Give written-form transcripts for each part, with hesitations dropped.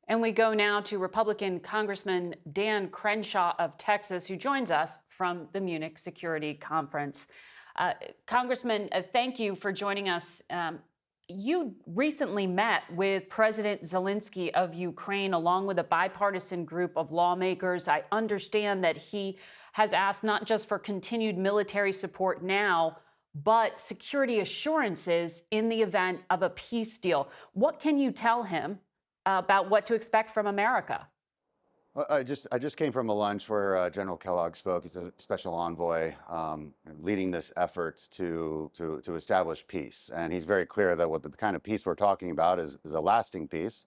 And we go now to Republican Congressman Dan Crenshaw of Texas, who joins us from the Munich Security Conference. Uh, Congressman, thank you for joining us. You recently met with President Zelensky of Ukraine, along with a bipartisan group of lawmakers. I understand that he has asked not just for continued military support now, but security assurances in the event of a peace deal. What can you tell him about what to expect from America? I just came from a lunch where General Kellogg spoke. He's a special envoy leading this effort to establish peace, and he's very clear that what the kind of peace we're talking about is a lasting peace,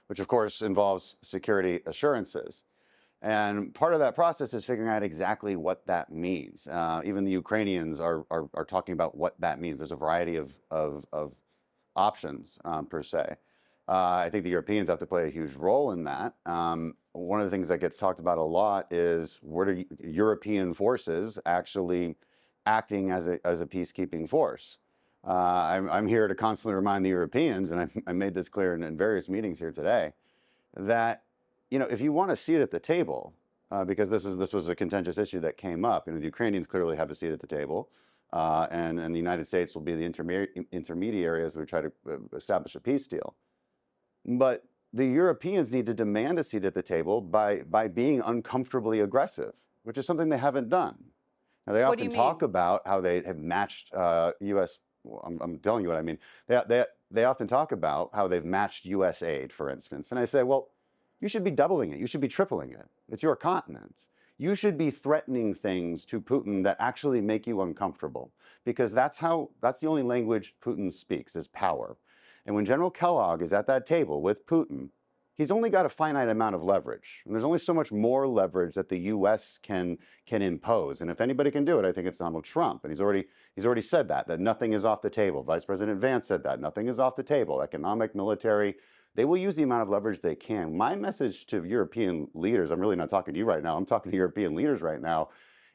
which of course involves security assurances. And part of that process is figuring out exactly what that means. Even the Ukrainians are talking about what that means. There's a variety of options per se. I think the Europeans have to play a huge role in that. One of the things that gets talked about a lot is what are European forces actually acting as a peacekeeping force? I'm here to constantly remind the Europeans, and I made this clear in various meetings here today, that if you want a seat at the table, because this was a contentious issue that came up, the Ukrainians clearly have a seat at the table, and the United States will be the intermediary as we try to establish a peace deal. But the Europeans need to demand a seat at the table by being uncomfortably aggressive, which is something they haven't done. Now, they What do you often talk mean? about how they have matched U.S. Well, I'm telling you what I mean. They often talk about how they've matched U.S. aid, for instance. And I say, well, you should be doubling it. You should be tripling it. It's your continent. You should be threatening things to Putin that actually make you uncomfortable, because that's the only language Putin speaks, is power. And when General Kellogg is at that table with Putin, he's only got a finite amount of leverage. And there's only so much more leverage that the U.S. can impose. And if anybody can do it, I think it's Donald Trump. And he's already said that nothing is off the table. Vice President Vance said that nothing is off the table. Economic, military, they will use the amount of leverage they can. My message to European leaders, I'm really not talking to you right now, I'm talking to European leaders right now,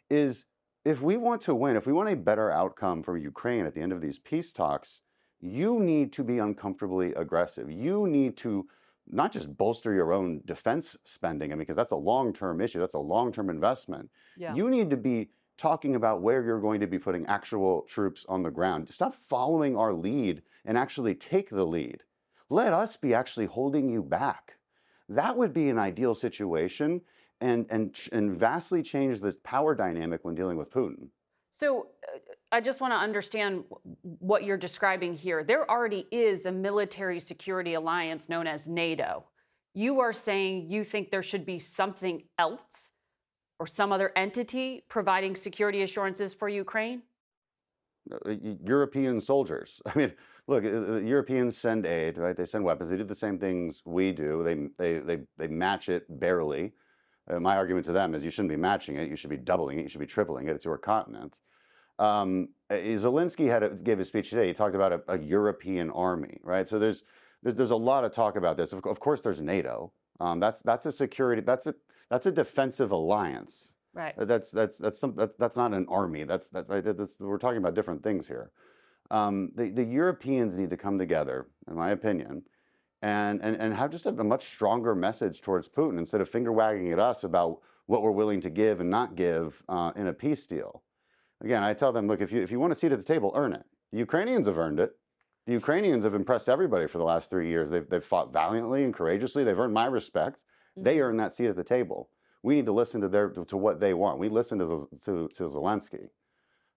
is if we want to win, if we want a better outcome for Ukraine at the end of these peace talks, you need to be uncomfortably aggressive. You need to not just bolster your own defense spending, because that's a long-term issue, that's a long-term investment. Yeah. You need to be talking about where you're going to be putting actual troops on the ground. Stop following our lead and actually take the lead. Let us be actually holding you back. That would be an ideal situation and vastly change the power dynamic when dealing with Putin. So I just want to understand what you're describing here. There already is a military security alliance known as NATO. You are saying you think there should be something else or some other entity providing security assurances for Ukraine? European soldiers. I mean, look, the Europeans send aid, right? They send weapons. They do the same things we do. They match it barely. My argument to them is you shouldn't be matching it. You should be doubling it. You should be tripling it. It's your continent. Zelensky gave a speech today. He talked about a European army, right? So there's a lot of talk about this. Of course, there's NATO. That's a security. That's a defensive alliance. Right. That's not an army. Right. We're talking about different things here. The Europeans need to come together, in my opinion, and have just a much stronger message towards Putin instead of finger wagging at us about what we're willing to give and not give in a peace deal. Again, I tell them, look, if you want a seat at the table, earn it. The Ukrainians have earned it. The Ukrainians have impressed everybody for the last 3 years. They've fought valiantly and courageously. They've earned my respect. They earned that seat at the table. We need to listen to what they want. We listen to Zelensky.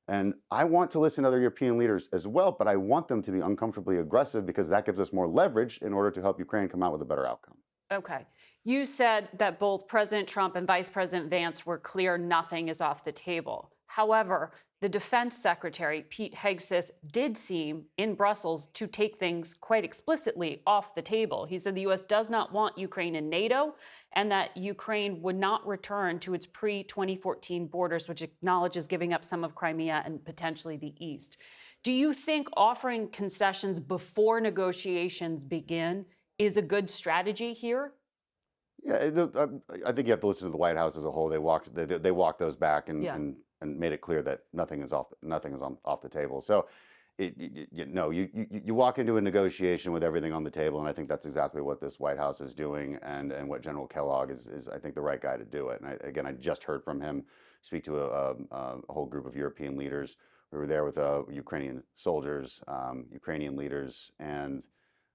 And I want to listen to other European leaders as well, but I want them to be uncomfortably aggressive because that gives us more leverage in order to help Ukraine come out with a better outcome. Okay. You said that both President Trump and Vice President Vance were clear nothing is off the table. However, the Defense Secretary, Pete Hegseth, did seem in Brussels to take things quite explicitly off the table. He said the U.S. does not want Ukraine in NATO and that Ukraine would not return to its pre-2014 borders, which acknowledges giving up some of Crimea and potentially the East. Do you think offering concessions before negotiations begin is a good strategy here? Yeah, I think you have to listen to the White House as a whole. They walked those back Yeah. and made it clear that nothing is off the table. So you walk into a negotiation with everything on the table, and I think that's exactly what this White House is doing, and what General Kellogg is I think the right guy to do it. And again, I just heard from him speak to a whole group of European leaders. We were there with Ukrainian soldiers, Ukrainian leaders, and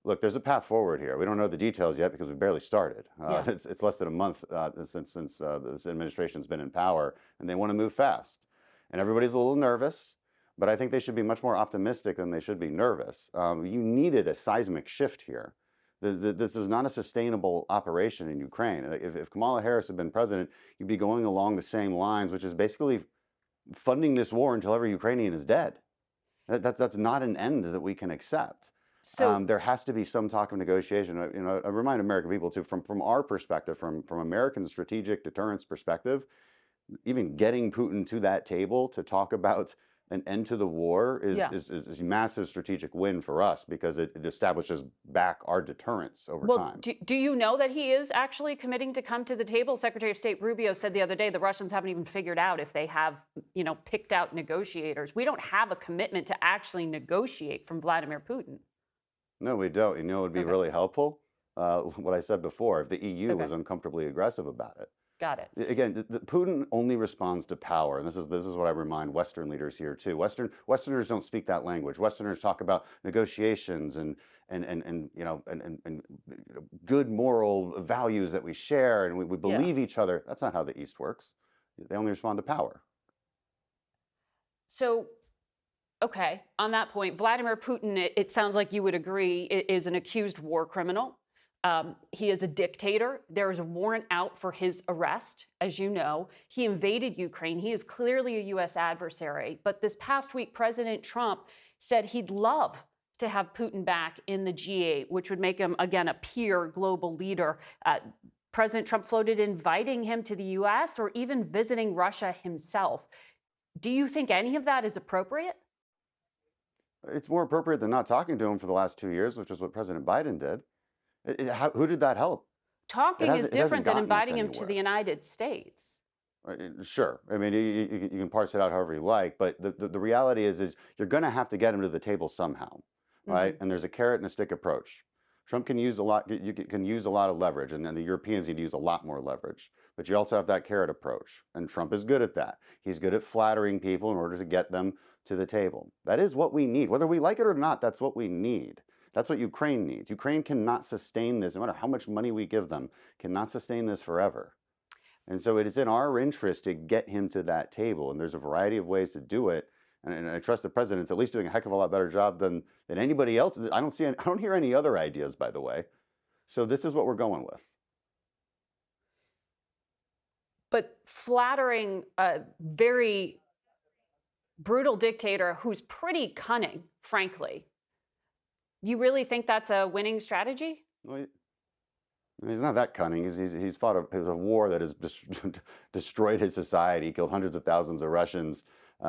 look, there's a path forward here. We don't know the details yet because we barely started. Yeah. It's less than a month since this administration's been in power, and they want to move fast. And everybody's a little nervous, but I think they should be much more optimistic than they should be nervous. You needed a seismic shift here. This was not a sustainable operation in Ukraine. If Kamala Harris had been president, you'd be going along the same lines, which is basically funding this war until every Ukrainian is dead. That's not an end that we can accept. So There has to be some talk of negotiation. I remind American people too, from our perspective, from American strategic deterrence perspective, even getting Putin to that table to talk about an end to the war is a massive strategic win for us because it establishes back our deterrence over time. Do you know that he is actually committing to come to the table? Secretary of State Rubio said the other day the Russians haven't even figured out if they have, picked out negotiators. We don't have a commitment to actually negotiate from Vladimir Putin. No, we don't. It would be really helpful. What I said before, if the EU was uncomfortably aggressive about it. Got it. Again, Putin only responds to power, and this is what I remind Western leaders here too. Westerners don't speak that language. Westerners talk about negotiations and good moral values that we share, and we believe each other. That's not how the East works. They only respond to power. So, okay, on that point, Vladimir Putin, it sounds like you would agree, is an accused war criminal. He is a dictator. There is a warrant out for his arrest, as you know. He invaded Ukraine. He is clearly a U.S. adversary. But this past week, President Trump said he'd love to have Putin back in the G8, which would make him, again, a peer global leader. President Trump floated inviting him to the U.S. or even visiting Russia himself. Do you think any of that is appropriate? It's more appropriate than not talking to him for the last 2 years, which is what President Biden did. Who did that help? Talking is different than inviting him to the United States. Sure. I mean, you can parse it out however you like, but the reality is you're going to have to get him to the table somehow, right? And there's a carrot and a stick approach. Trump can use a lot. You can use a lot of leverage, and then the Europeans need to use a lot more leverage. But you also have that carrot approach, and Trump is good at that. He's good at flattering people in order to get them to the table. That is what we need, whether we like it or not. That's what we need. That's what Ukraine needs. Ukraine cannot sustain this, no matter how much money we give them, cannot sustain this forever. And so it is in our interest to get him to that table. And there's a variety of ways to do it. And I trust the president's at least doing a heck of a lot better job than anybody else. I don't hear any other ideas, by the way. So this is what we're going with. But flattering a very brutal dictator who's pretty cunning, frankly, you really think that's a winning strategy? Well, he's not that cunning. He's fought a war that has destroyed his society, killed hundreds of thousands of Russians.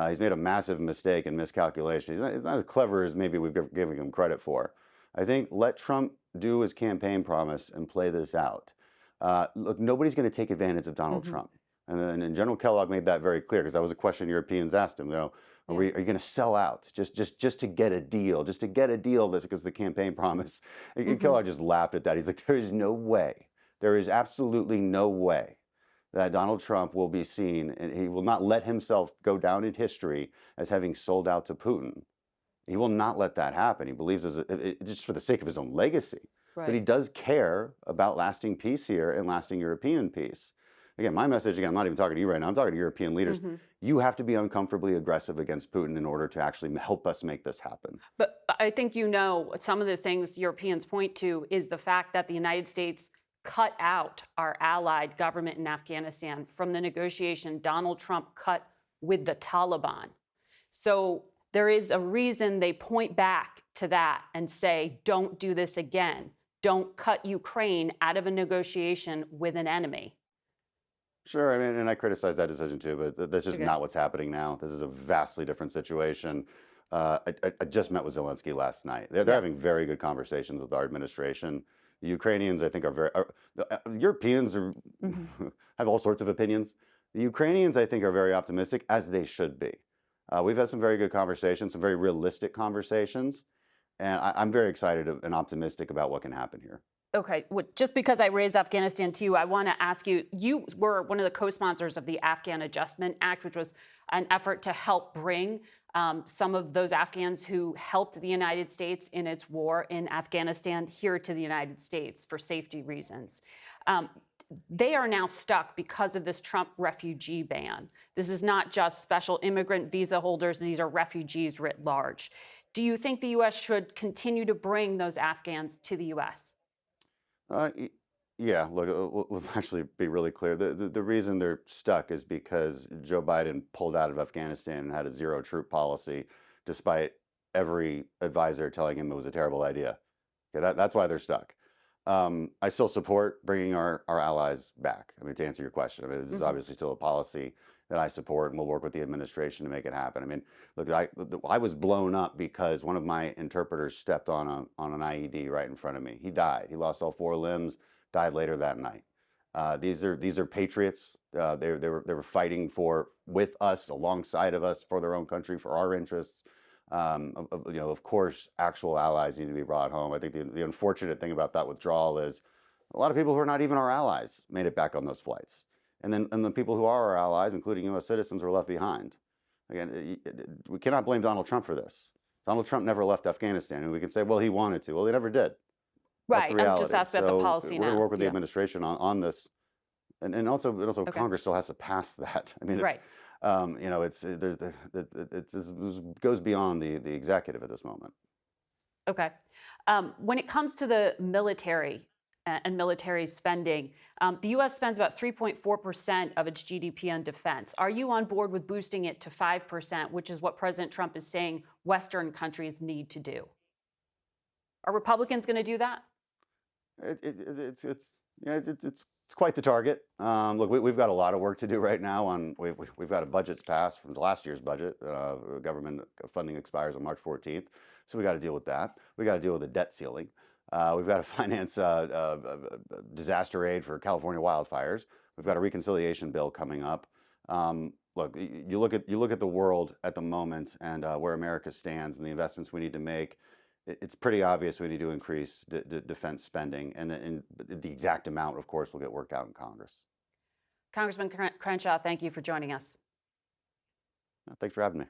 He's made a massive mistake and miscalculation. He's not as clever as maybe we've given him credit for. I think let Trump do his campaign promise and play this out. Look, nobody's going to take advantage of Donald Trump. And General Kellogg made that very clear because that was a question Europeans asked him. Are you going to sell out just to get a deal, that's because of the campaign promise? And Kellogg just laughed at that. He's like, there is no way, there is absolutely no way that Donald Trump will be seen, and he will not let himself go down in history as having sold out to Putin. He will not let that happen. He believes just for the sake of his own legacy. Right. But he does care about lasting peace here and lasting European peace. Again, my message, I'm not even talking to you right now, I'm talking to European leaders. You have to be uncomfortably aggressive against Putin in order to actually help us make this happen. But I think some of the things Europeans point to is the fact that the United States cut out our allied government in Afghanistan from the negotiation Donald Trump cut with the Taliban. So there is a reason they point back to that and say, don't do this again. Don't cut Ukraine out of a negotiation with an enemy. Sure, I mean, and I criticize that decision too, but that's just not what's happening now. This is a vastly different situation. I just met with Zelensky last night. They're having very good conversations with our administration. The Ukrainians, I think, the Europeans have all sorts of opinions. The Ukrainians, I think, are very optimistic, as they should be. We've had some very good conversations, some very realistic conversations, and I'm very excited and optimistic about what can happen here. Okay, well, just because I raised Afghanistan to you, I want to ask you, you were one of the co-sponsors of the Afghan Adjustment Act, which was an effort to help bring some of those Afghans who helped the United States in its war in Afghanistan here to the United States for safety reasons. Um, they are now stuck because of this Trump refugee ban. This is not just special immigrant visa holders, these are refugees writ large. Do you think the U.S. should continue to bring those Afghans to the U.S.? Uh, y- yeah, look, let's actually be really clear. The reason they're stuck is because Joe Biden pulled out of Afghanistan and had a zero troop policy, despite every advisor telling him it was a terrible idea. Okay, that's why they're stuck. I still support bringing our allies back. I mean, to answer your question, I mean, this is Mhm. obviously still a policy that I support, and we'll work with the administration to make it happen. I mean, look, I was blown up because one of my interpreters stepped on an IED right in front of me. He died. He lost all 4 limbs. Died later that night. These are patriots. They were fighting with us, alongside of us, for their own country, for our interests. Of course, actual allies need to be brought home. I think the unfortunate thing about that withdrawal is a lot of people who are not even our allies made it back on those flights. And the people who are our allies, including U.S. citizens, were left behind. Again, we cannot blame Donald Trump for this. Donald Trump never left Afghanistan, and we can say, well, he wanted to. Well, he never did. That's the Right. I'm just reality. asking about the So policy we're going to now. work with the Yeah. administration on this, and also Okay. Congress still has to pass that. I mean, Right. it goes beyond the executive at this moment. Okay. When it comes to the military and military spending, the U.S. spends about 3.4% of its GDP on defense. Are you on board with boosting it to 5%, which is what President Trump is saying Western countries need to do? Are Republicans going to do that? It's yeah, it's quite the target. Look, we've got a lot of work to do right now. We've got a budget to pass from last year's budget. Government funding expires on March 14th, so we got to deal with that. We got to deal with the debt ceiling. We've got to finance disaster aid for California wildfires. We've got a reconciliation bill coming up. Look, you look at the world at the moment and where America stands and the investments we need to make. It's pretty obvious we need to increase defense spending, and the exact amount, of course, will get worked out in Congress. Congressman Crenshaw, thank you for joining us. Thanks for having me.